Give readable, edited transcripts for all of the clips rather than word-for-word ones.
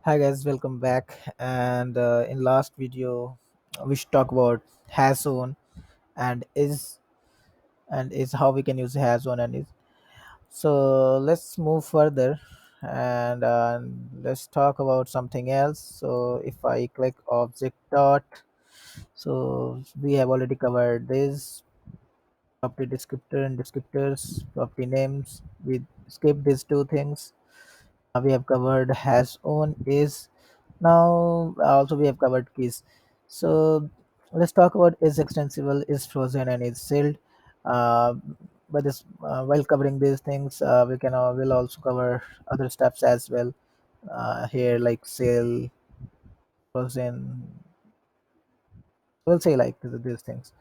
Hi guys, welcome back. And in last video, we should talk about has on and is how we can use has on and is. So let's move further and let's talk about something else. So if I click object dot, so we have already covered this property descriptor and descriptors, property names. We skip these two things. We have covered has on is. Now also we have covered keys. So let's talk about is extensible, is frozen, and is sealed. uh, but this while covering these things, we can will also cover other steps as well here, like seal, frozen. We'll say like these things.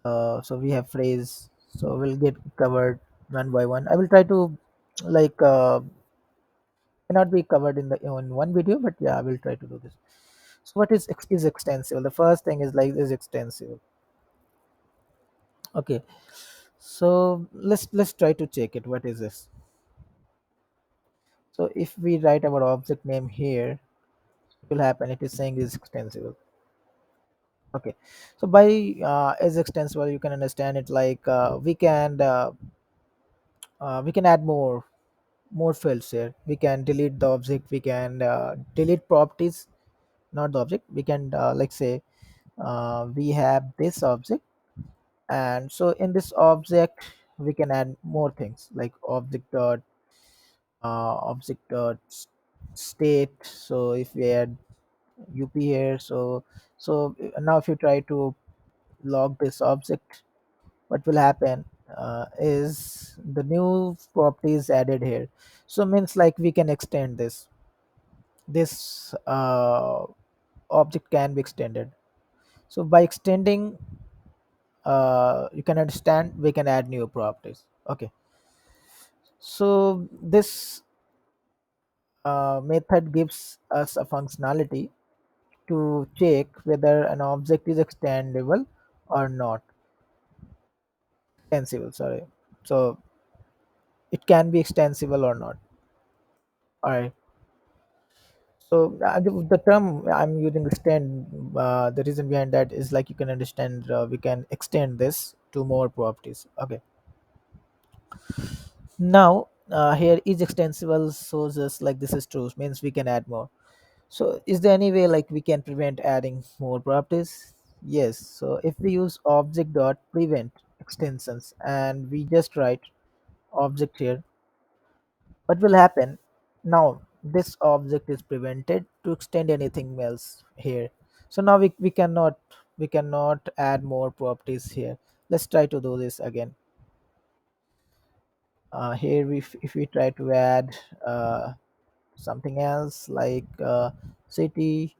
So we have phrase, so we'll get covered one by one. I will try to like cannot be covered in one video, but yeah, I will try to do this. So what is extensible? The first thing is like is extensible. Okay, so let's try to check it. What is this? So if we write our object name here, it will happen. It is saying is extensible. Okay, so by is extensible, you can understand it like we can add more fields here. We can delete the object. We can delete properties, not the object. We can like say we have this object, and so in this object we can add more things like object dot state. So if we add up here, so now if you try to log this object, what will happen is the new property is added here. So means like we can extend this object can be extended. So by extending, you can understand we can add new properties. Okay, so this method gives us a functionality to check whether an object is extendable or not. Extensible, sorry. So it can be extensible or not. All right. So the term I'm using extend, the reason behind that is like you can understand we can extend this to more properties. Okay. Now here is extensible shows us like this is true, means we can add more. So is there any way like we can prevent adding more properties? Yes. So if we use object dot prevent extensions and we just write object here, what will happen? Now this object is prevented to extend anything else here. So now we cannot add more properties here. Let's try to do this again. Here if we try to add something else like city.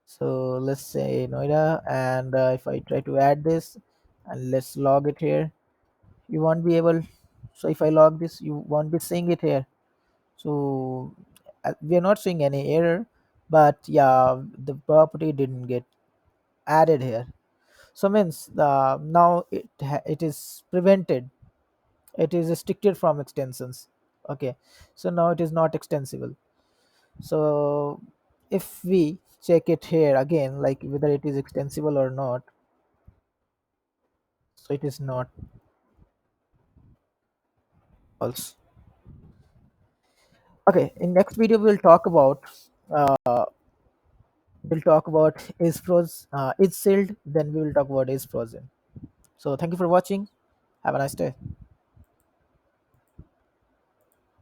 So let's say Noida, and if I try to add this and let's log it here, you won't be able. So if I log this, you won't be seeing it here. So we are not seeing any error, but yeah, the property didn't get added here. So means now it is prevented. It is restricted from extensions. Okay, so now it is not extensible. So if we check it here again, like whether it is extensible or not, so it is not false. Okay, in next video uh, we'll talk about is sealed, then we will talk about is frozen. So thank you for watching. Have a nice day.